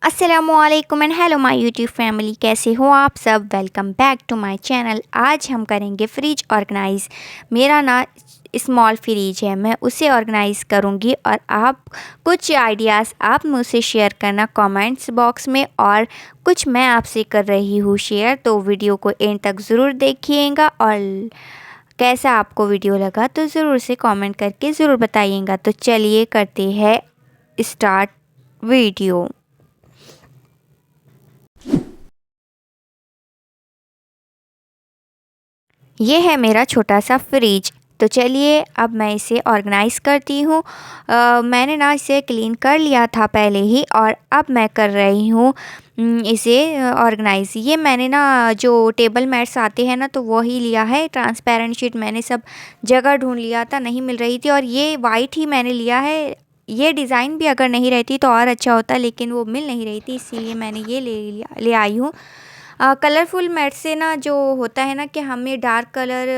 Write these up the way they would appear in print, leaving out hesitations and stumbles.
अस्सलामुअलैकुम and hello my YouTube family, कैसे हो आप सब। Welcome back to my channel. आज हम करेंगे फ्रिज ऑर्गेनाइज़। मेरा ना स्मॉल फ्रिज है, मैं उसे ऑर्गेनाइज़ करूंगी और आप कुछ आइडियाज़ आप मुझसे शेयर करना कमेंट्स बॉक्स में, और कुछ मैं आपसे कर रही हूँ शेयर। तो वीडियो को एंड तक ज़रूर देखिएगा और कैसा आपको वीडियो लगा तो ज़रूर से कमेंट करके ज़रूर बताइएगा। तो चलिए करते हैं स्टार्ट वीडियो। ये है मेरा छोटा सा फ्रिज। तो चलिए अब मैं इसे ऑर्गेनाइज़ करती हूँ। मैंने ना इसे क्लीन कर लिया था पहले ही, और अब मैं कर रही हूँ इसे ऑर्गेनाइज़। ये मैंने ना जो टेबल मैट्स आते हैं ना, तो वही लिया है। ट्रांसपेरेंट शीट मैंने सब जगह ढूंढ लिया था, नहीं मिल रही थी, और ये वाइट ही मैंने लिया है। ये डिज़ाइन भी अगर नहीं रहती तो और अच्छा होता, लेकिन वो मिल नहीं रही थी, इसीलिए मैंने ये ले आई हूँ। कलरफुल मैट से ना जो होता है ना कि हमें डार्क कलर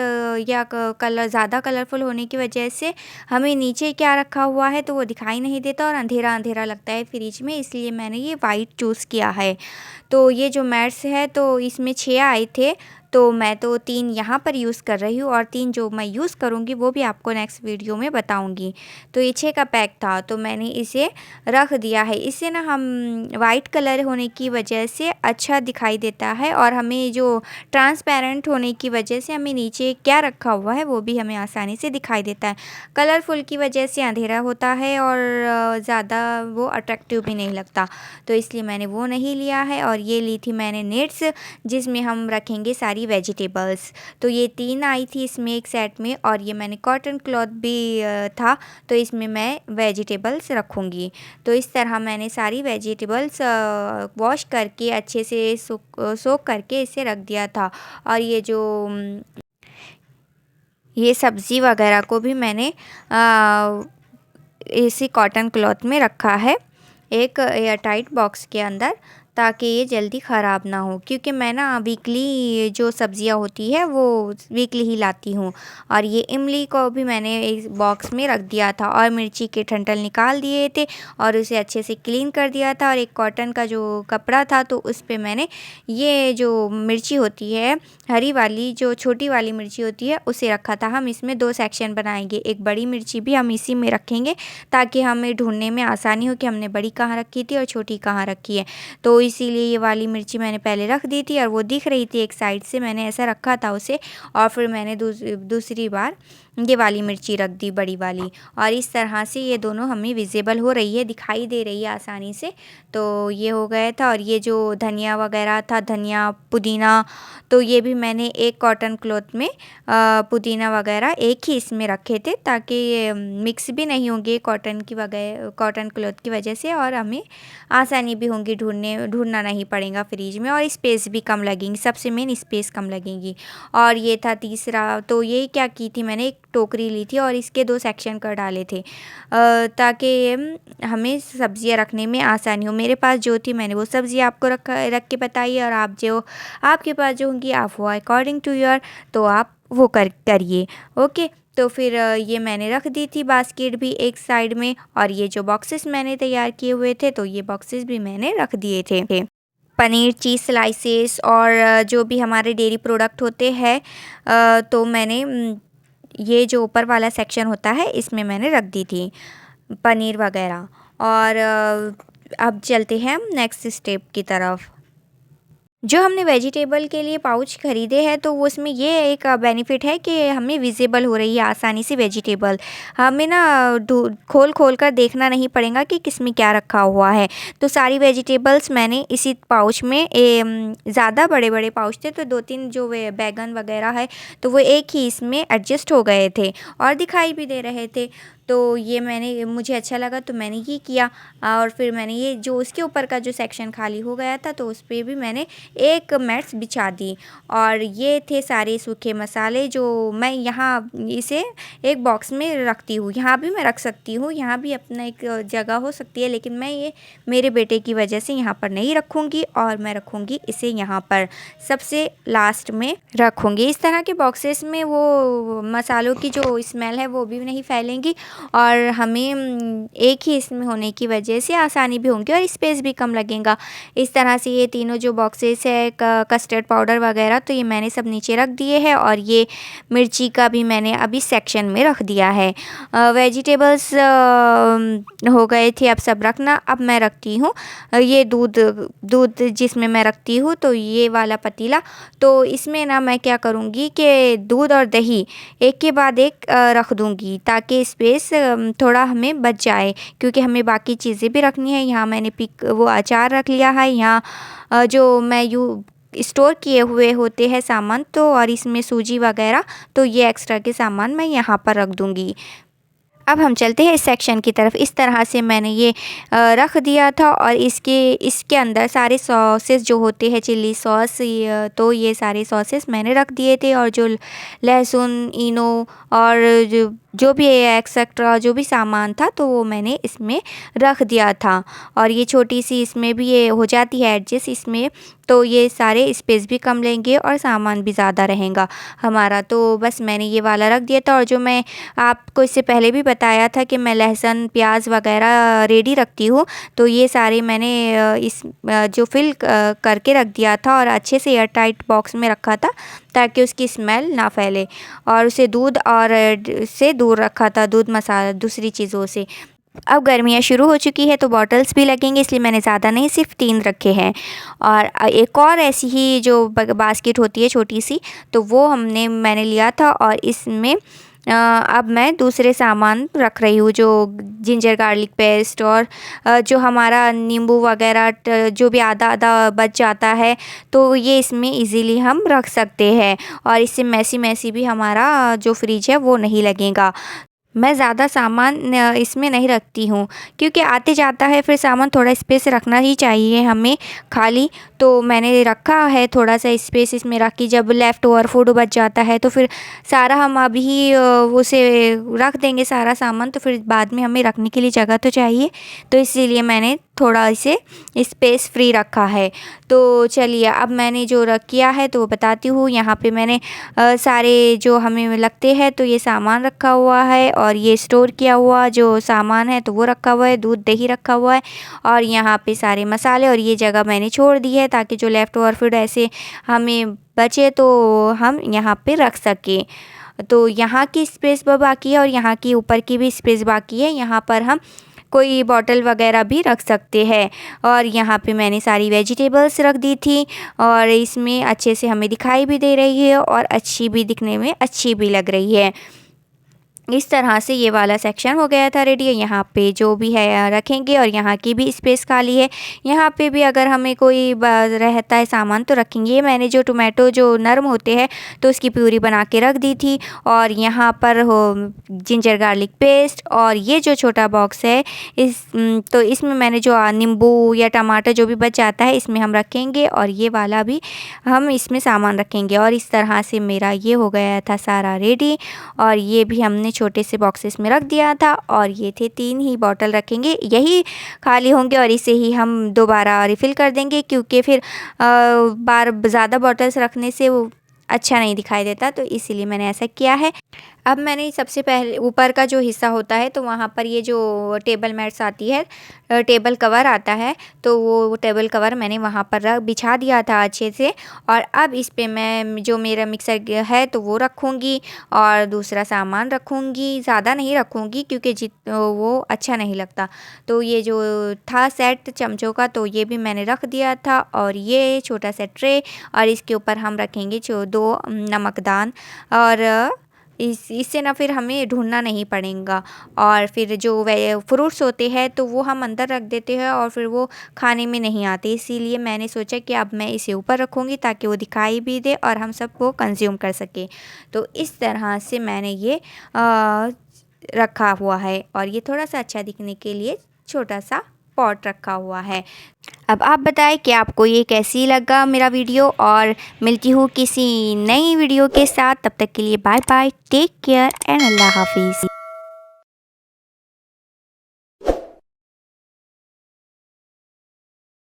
या कलर ज़्यादा कलरफुल होने की वजह से हमें नीचे क्या रखा हुआ है तो वो दिखाई नहीं देता और अंधेरा अंधेरा लगता है फ्रिज में, इसलिए मैंने ये वाइट चूज़ किया है। तो ये जो मैट्स है तो इसमें 6 आए थे, तो मैं तो 3 यहाँ पर यूज़ कर रही हूँ, और 3 जो मैं यूज़ करूँगी वो भी आपको नेक्स्ट वीडियो में बताऊँगी। तो ये 6 का पैक था, तो मैंने इसे रख दिया है। इससे ना हम वाइट कलर होने की वजह से अच्छा दिखाई देता है, और हमें जो ट्रांसपेरेंट होने की वजह से हमें नीचे क्या रखा हुआ है वो भी हमें आसानी से दिखाई देता है। कलरफुल की वजह से अंधेरा होता है और ज़्यादा वो अट्रैक्टिव भी नहीं लगता, तो इसलिए मैंने वो नहीं लिया है। और ये ली थी मैंने नेट्स, जिसमें हम रखेंगे सारी वेजिटेबल्स। तो ये 3 आई थी इसमें एक सेट में, और ये मैंने कॉटन क्लॉथ भी था, तो इसमें मैं वेजिटेबल्स रखूँगी। तो इस तरह मैंने सारी वेजिटेबल्स वॉश करके अच्छे से सोक करके इसे रख दिया था। और ये जो ये सब्ज़ी वगैरह को भी मैंने इसी कॉटन क्लॉथ में रखा है, एक एयर टाइट बॉक्स के अंदर, ताकि ये जल्दी ख़राब ना हो। क्योंकि मैं ना वीकली जो सब्ज़ियाँ होती है वो वीकली ही लाती हूँ। और ये इमली को भी मैंने एक बॉक्स में रख दिया था, और मिर्ची के ठंठल निकाल दिए थे और उसे अच्छे से क्लीन कर दिया था। और एक कॉटन का जो कपड़ा था तो उस पे मैंने ये जो मिर्ची होती है हरी वाली, जो छोटी वाली मिर्ची होती है, उसे रखा था। हम इसमें 2 सेक्शन बनाएंगे, एक बड़ी मिर्ची भी हम इसी में रखेंगे ताकि हमें ढूंढने में आसानी हो कि हमने बड़ी कहाँ रखी थी और छोटी कहाँ रखी है। तो इसीलिए ये वाली मिर्ची मैंने पहले रख दी थी, और वो दिख रही थी एक साइड से, मैंने ऐसा रखा था उसे। और फिर मैंने दूसरी बार ये वाली मिर्ची रख दी, बड़ी वाली। और इस तरह से ये दोनों हमें विजिबल हो रही है, दिखाई दे रही है आसानी से। तो ये हो गया था। और ये जो धनिया वगैरह था, धनिया पुदीना, तो ये भी मैंने एक कॉटन क्लॉथ में पुदीना वगैरह एक ही इसमें रखे थे, ताकि ये मिक्स भी नहीं होंगे कॉटन क्लॉथ की वजह से, और हमें आसानी भी होंगी ढूंढना नहीं पड़ेगा फ्रिज में, और स्पेस भी कम लगेंगी। सबसे मेन स्पेस कम लगेगी। और ये था तीसरा। तो ये क्या की थी, मैंने एक टोकरी ली थी और इसके 2 सेक्शन कर डाले थे, ताकि हमें सब्जियां रखने में आसानी हो। मेरे पास जो थी मैंने वो सब्ज़ी आपको रख के बताई, और आपके पास जो होंगी आप वो अकॉर्डिंग टू योर, तो आप वो करिए। ओके। तो फिर ये मैंने रख दी थी बास्केट भी एक साइड में, और ये जो बॉक्सेस मैंने तैयार किए हुए थे तो ये बॉक्सेस भी मैंने रख दिए थे। पनीर चीज़ स्लाइसेस और जो भी हमारे डेयरी प्रोडक्ट होते हैं, तो मैंने ये जो ऊपर वाला सेक्शन होता है इसमें मैंने रख दी थी पनीर वगैरह। और अब चलते हैं हम नेक्स्ट स्टेप की तरफ। जो हमने वेजिटेबल के लिए पाउच ख़रीदे हैं तो वो उसमें ये एक बेनिफिट है कि हमें विजिबल हो रही है आसानी से वेजिटेबल। हमें ना खोल खोल कर देखना नहीं पड़ेगा कि किस में क्या रखा हुआ है। तो सारी वेजिटेबल्स मैंने इसी पाउच में ज़्यादा बड़े बड़े पाउच थे, तो 2-3 जो वे बैगन वगैरह है तो वो एक ही इसमें एडजस्ट हो गए थे और दिखाई भी दे रहे थे। तो ये मुझे अच्छा लगा तो मैंने ये किया। और फिर मैंने ये जो उसके ऊपर का जो सेक्शन खाली हो गया था तो उस पर भी मैंने एक मैट्स बिछा दी। और ये थे सारे सूखे मसाले जो मैं यहाँ इसे एक बॉक्स में रखती हूँ। यहाँ भी मैं रख सकती हूँ, यहाँ भी अपना एक जगह हो सकती है, लेकिन मैं ये मेरे बेटे की वजह से यहाँ पर नहीं रखूँगी, और मैं रखूँगी इसे यहाँ पर सबसे लास्ट में रखूँगी। इस तरह के बॉक्सेस में वो मसालों की जो स्मेल है वो भी नहीं फैलेंगी, और हमें एक ही इसमें होने की वजह से आसानी भी होगी और स्पेस भी कम लगेगा। इस तरह से ये तीनों जो बॉक्सेस है कस्टर्ड पाउडर वगैरह, तो ये मैंने सब नीचे रख दिए हैं और ये मिर्ची का भी मैंने अभी सेक्शन में रख दिया है। वेजिटेबल्स हो गए थे, अब सब रखना। अब मैं रखती हूँ ये दूध जिसमें मैं रखती हूँ, तो ये वाला पतीला। तो इसमें ना मैं क्या करूँगी कि दूध और दही एक के बाद एक रख दूँगी ताकि स्पेस थोड़ा हमें बच जाए, क्योंकि हमें बाकी चीज़ें भी रखनी है। यहाँ मैंने वो अचार रख लिया है, यहाँ जो मैं स्टोर किए हुए होते हैं सामान, तो और इसमें सूजी वगैरह, तो ये एक्स्ट्रा के सामान मैं यहाँ पर रख दूँगी। अब हम चलते हैं इस सेक्शन की तरफ। इस तरह से मैंने ये रख दिया था और इसके अंदर सारे सॉसेस जो होते हैं, चिल्ली सॉस, तो ये सारे सॉसेस मैंने रख दिए थे। और जो लहसुन, इनो और जो भी एक्सेट्रा जो भी सामान था, तो वो मैंने इसमें रख दिया था। और ये छोटी सी इसमें भी ये हो जाती है एडजस्ट इसमें, तो ये सारे स्पेस भी कम लेंगे और सामान भी ज़्यादा रहेगा हमारा। तो बस मैंने ये वाला रख दिया था। और जो मैं आपको इससे पहले भी बताया था कि मैं लहसुन, प्याज वगैरह रेडी रखती हूँ, तो ये सारे मैंने इस जो फिल करके रख दिया था और अच्छे से एयर टाइट बॉक्स में रखा था ताकि उसकी स्मेल ना फैले। और उसे दूध और से दूर रखा था, दूध मसाला दूसरी चीज़ों से। अब गर्मियाँ शुरू हो चुकी है तो बॉटल्स भी लगेंगे, इसलिए मैंने ज़्यादा नहीं, सिर्फ 3 रखे हैं। और एक और ऐसी ही जो बास्केट होती है छोटी सी, तो वो मैंने लिया था। और इसमें अब मैं दूसरे सामान रख रही हूँ, जो जिंजर गार्लिक पेस्ट और जो हमारा नींबू वगैरह जो भी आधा आधा बच जाता है, तो ये इसमें इजीली हम रख सकते हैं और इससे मैसी भी हमारा जो फ्रिज है वो नहीं लगेगा। मैं ज़्यादा सामान इसमें नहीं रखती हूँ, क्योंकि आते जाता है फिर सामान, थोड़ा स्पेस रखना ही चाहिए हमें खाली। तो मैंने रखा है थोड़ा सा स्पेस इसमें रख के, जब लेफ़्ट ओवर फूड बच जाता है तो फिर सारा हम अभी उसे रख देंगे सारा सामान, तो फिर बाद में हमें रखने के लिए जगह तो चाहिए, तो इसीलिए मैंने थोड़ा इसे स्पेस फ्री रखा है। तो चलिए अब मैंने जो रख किया है तो वो बताती हूँ। यहाँ पे मैंने सारे जो हमें लगते हैं तो ये सामान रखा हुआ है, और ये स्टोर किया हुआ जो सामान है तो वो रखा हुआ है, दूध दही रखा हुआ है, और यहाँ पे सारे मसाले। और ये जगह मैंने छोड़ दी है ताकि जो लेफ़्ट ओवर फूड ऐसे हमें बचे तो हम यहाँ पे रख सकें। तो यहाँ की स्पेस बाकी है और यहाँ की ऊपर की भी स्पेस बाकी है, यहाँ पर हम कोई बॉटल वगैरह भी रख सकते हैं। और यहाँ पे मैंने सारी वेजिटेबल्स रख दी थी और इसमें अच्छे से हमें दिखाई भी दे रही है और अच्छी भी, दिखने में अच्छी भी लग रही है। इस तरह से ये वाला सेक्शन हो गया था रेडी। यहाँ पे जो भी है रखेंगे और यहाँ की भी स्पेस खाली है, यहाँ पे भी अगर हमें कोई रहता है सामान तो रखेंगे। ये मैंने जो टोमेटो जो नरम होते हैं तो उसकी प्यूरी बना के रख दी थी। और यहाँ पर हो जिंजर गार्लिक पेस्ट, और ये जो छोटा बॉक्स है तो इसमें मैंने जो नींबू या टमाटर जो भी बच जाता है इसमें हम रखेंगे, और ये वाला भी हम इसमें सामान रखेंगे। और इस तरह से मेरा ये हो गया था सारा रेडी। और ये भी हमने छोटे से बॉक्सेस में रख दिया था, और ये थे 3 ही बॉटल रखेंगे, यही खाली होंगे और इसे ही हम दोबारा रिफ़िल कर देंगे, क्योंकि फिर बार ज़्यादा बॉटल्स रखने से वो अच्छा नहीं दिखाई देता, तो इसीलिए मैंने ऐसा किया है। अब मैंने सबसे पहले ऊपर का जो हिस्सा होता है तो वहाँ पर ये जो टेबल मैट्स आती है, टेबल कवर आता है, तो वो टेबल कवर मैंने वहाँ पर बिछा दिया था अच्छे से। और अब इस पे मैं जो मेरा मिक्सर है तो वो रखूँगी और दूसरा सामान रखूँगी, ज़्यादा नहीं रखूँगी क्योंकि वो अच्छा नहीं लगता। तो ये जो था सेट चमचों का, तो ये भी मैंने रख दिया था। और ये छोटा सा ट्रे, और इसके ऊपर हम रखेंगे जो 2 नमकदान, और इससे ना फिर हमें ढूंढना नहीं पड़ेगा। और फिर जो फ्रूट्स होते हैं तो वो हम अंदर रख देते हैं और फिर वो खाने में नहीं आते, इसीलिए मैंने सोचा कि अब मैं इसे ऊपर रखूँगी ताकि वो दिखाई भी दे और हम सबको कंज्यूम कर सकें। तो इस तरह से मैंने ये रखा हुआ है, और ये थोड़ा सा अच्छा दिखने के लिए छोटा सा पॉट रखा हुआ है। अब आप बताएं कि आपको ये कैसी लगा मेरा वीडियो, और मिलती हूँ किसी नई वीडियो के साथ। तब तक के लिए bye bye, take care and अल्लाह हाफिज़।